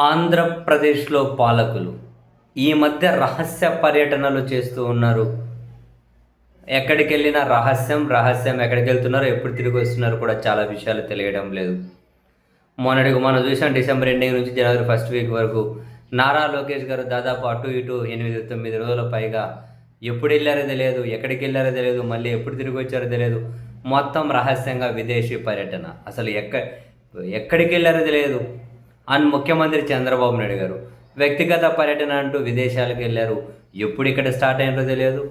ఆంధ్రప్రదేశ్లో పాలకులు ఈ మధ్య రహస్య పర్యటనలు చేస్తూ ఉన్నారు. ఎక్కడికి వెళ్ళినా రహస్యం ఎక్కడికి వెళ్తున్నారో ఎప్పుడు తిరిగి వస్తున్నారో కూడా చాలా విషయాలు తెలియడం లేదు. మనం చూసాం డిసెంబర్ ఎండింగ్ నుంచి జనవరి ఫస్ట్ వీక్ వరకు నారా లోకేష్ గారు దాదాపు అటు ఇటు 8-9 రోజుల పైగా ఎప్పుడు వెళ్ళారో తెలియదు, ఎక్కడికి వెళ్ళారో తెలియదు, మళ్ళీ ఎప్పుడు తిరిగి వచ్చారో తెలియదు. మొత్తం రహస్యంగా విదేశీ పర్యటన. అసలు ఎక్కడికి వెళ్ళారో తెలియదు. అండ్ ముఖ్యమంత్రి చంద్రబాబు నాయుడు గారు వ్యక్తిగత పర్యటన అంటూ విదేశాలకు వెళ్ళారు. ఎప్పుడు ఇక్కడ స్టార్ట్ అయినారో తెలియదు,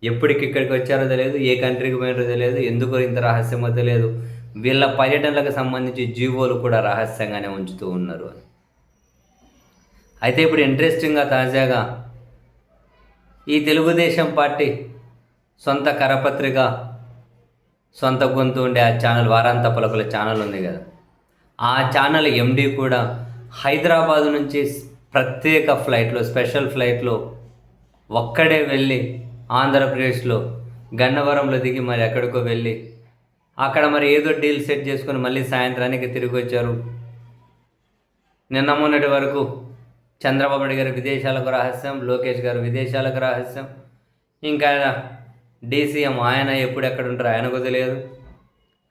ఇక్కడికి వచ్చారో తెలియదు, ఏ కంట్రీకి పోయినారో తెలియదు, ఎందుకు ఇంత రహస్యమో తెలియదు. వీళ్ళ పర్యటనలకు సంబంధించి జీవోలు కూడా రహస్యంగానే ఉంచుతూ ఉన్నారు. అయితే ఇప్పుడు ఇంట్రెస్టింగ్గా తాజాగా ఈ తెలుగుదేశం పార్టీ సొంత కరపత్రిక, సొంత గొంతు ఉండే ఆ ఛానల్ వారాంత పలుకుల ఛానల్ ఉంది కదా, ఆ ఛానల్ ఎండి కూడా హైదరాబాద్ నుంచి ప్రత్యేక ఫ్లైట్లో, స్పెషల్ ఫ్లైట్లో ఒక్కడే వెళ్ళి ఆంధ్రప్రదేశ్లో గన్నవరంలో దిగి మరి ఎక్కడికో వెళ్ళి అక్కడ మరి ఏదో డీల్ సెట్ చేసుకొని మళ్ళీ సాయంత్రానికి తిరిగి వచ్చారు. నిన్న మొన్నటి వరకు చంద్రబాబు నాయుడు గారు విదేశాలకు రహస్యం, లోకేష్ గారు విదేశాలకు రహస్యం, ఇంకా డీసీఎం ఆయన ఎప్పుడు ఎక్కడ ఉంటారో ఆయనకు తెలియదు.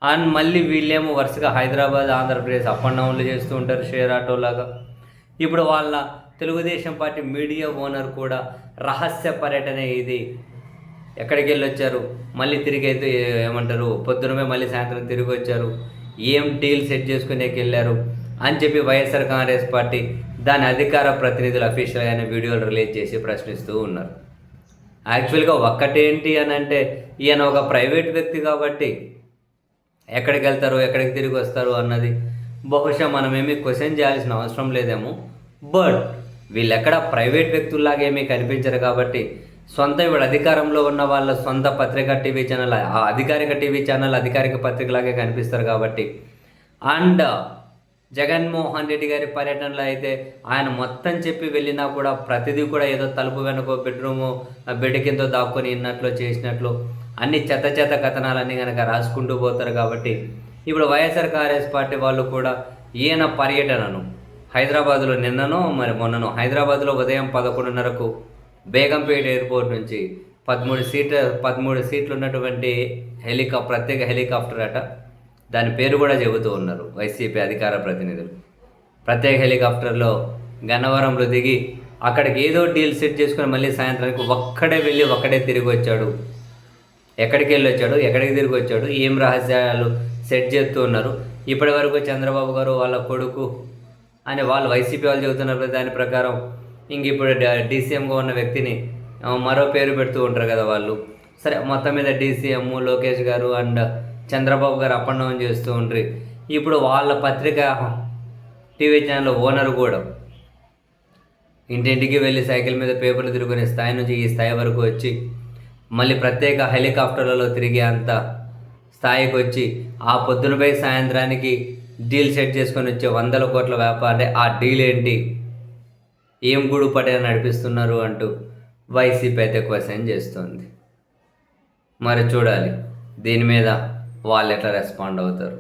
అండ్ మళ్ళీ వీళ్ళేమో వరుసగా హైదరాబాద్, ఆంధ్రప్రదేశ్ అప్ అండ్ డౌన్లు చేస్తూ ఉంటారు షేర్ ఆటోలాగా. ఇప్పుడు వాళ్ళ తెలుగుదేశం పార్టీ మీడియా ఓనర్ కూడా రహస్య పర్యటన ఇది, ఎక్కడికి వెళ్ళి వచ్చారు, మళ్ళీ తిరిగి అయితే ఏమంటారు పొద్దునమే మళ్ళీ సాయంత్రం తిరిగి వచ్చారు, ఏం డీల్ సెట్ చేసుకునేకి వెళ్ళారు అని చెప్పి వైఎస్ఆర్ కాంగ్రెస్ పార్టీ దాని అధికార ప్రతినిధులు అఫీషియల్గానే వీడియోలు రిలీజ్ చేసి ప్రశ్నిస్తూ ఉన్నారు. యాక్చువల్గా ఒక్కటేంటి అని అంటే ఈయన ఒక ప్రైవేట్ వ్యక్తి కాబట్టి ఎక్కడికి వెళ్తారు, ఎక్కడికి తిరిగి వస్తారు అన్నది బహుశా మనమేమీ క్వశ్చన్ చేయాల్సిన అవసరం లేదేమో. బట్ వీళ్ళు ఎక్కడ ప్రైవేట్ వ్యక్తుల్లాగా ఏమీ కనిపించరు కాబట్టి సొంత ఇప్పుడు అధికారంలో ఉన్న వాళ్ళ సొంత పత్రిక టీవీ ఛానల్, ఆ అధికారిక టీవీ ఛానల్ అధికారిక పత్రికలాగే కనిపిస్తారు కాబట్టి. అండ్ జగన్మోహన్ రెడ్డి గారి పర్యటనలో అయితే ఆయన మొత్తం చెప్పి వెళ్ళినా కూడా ప్రతిదీ కూడా ఏదో తలుపు వెనుకో బెడ్రూము బెడ్ కింద దాక్కొని ఇన్నట్లు చేసినట్లు అన్ని చెత్త కథనాలన్నీ కనుక రాసుకుంటూ పోతారు కాబట్టి ఇప్పుడు వైఎస్ఆర్ కాంగ్రెస్ పార్టీ వాళ్ళు కూడా ఈయన పర్యటనను హైదరాబాద్లో నిన్ననో మరి మొన్ననో హైదరాబాద్లో ఉదయం 11:30కు బేగంపేట ఎయిర్పోర్ట్ నుంచి 13 సీట్లు ఉన్నటువంటి ప్రత్యేక హెలికాప్టర్ అట, దాని పేరు కూడా చెబుతూ ఉన్నారు వైసీపీ అధికార ప్రతినిధులు. ప్రత్యేక హెలికాప్టర్లో గన్నవరంలో దిగి అక్కడికి ఏదో డీల్ సెట్ చేసుకుని మళ్ళీ సాయంత్రానికి ఒక్కడే వెళ్ళి ఒక్కడే తిరిగి వచ్చాడు. ఎక్కడికి వెళ్ళి వచ్చాడు, ఎక్కడికి తిరిగి వచ్చాడు, ఏం రహస్యాలు సెట్ చేస్తూ ఉన్నారు. ఇప్పటి వరకు చంద్రబాబు గారు వాళ్ళ కొడుకు అని వాళ్ళు వైసీపీ వాళ్ళు చెబుతున్నారు. దాని ప్రకారం ఇంక ఇప్పుడు డీసీఎంగా ఉన్న వ్యక్తిని మరో పేరు పెడుతూ ఉంటారు కదా వాళ్ళు. సరే, మొత్తం మీద డీసీఎం లోకేష్ గారు అండ్ చంద్రబాబు గారు అప్ అండ్ డౌన్ చేస్తూ ఉంటారు. ఇప్పుడు వాళ్ళ పత్రిక టీవీ ఛానల్ ఓనర్ కూడా ఇంటింటికి వెళ్ళి సైకిల్ మీద పేపర్లు తిరుగుకునే స్థాయి నుంచి ఈ స్థాయి వరకు వచ్చి మళ్ళీ ప్రత్యేక హెలికాప్టర్లలో తిరిగే అంత స్థాయికి వచ్చి ఆ పొద్దునపై సాయంత్రానికి డీల్ సెట్ చేసుకొని వచ్చే 100 కోట్ల వ్యాపారం, ఆ డీల్ ఏంటి, ఏం గూడు పట్టే నడిపిస్తున్నారు అంటూ వైసీపీ అయితే క్వశ్చన్ చేస్తుంది. మరి చూడాలి దీని మీద వాళ్ళు ఎట్లా రెస్పాండ్ అవుతారు.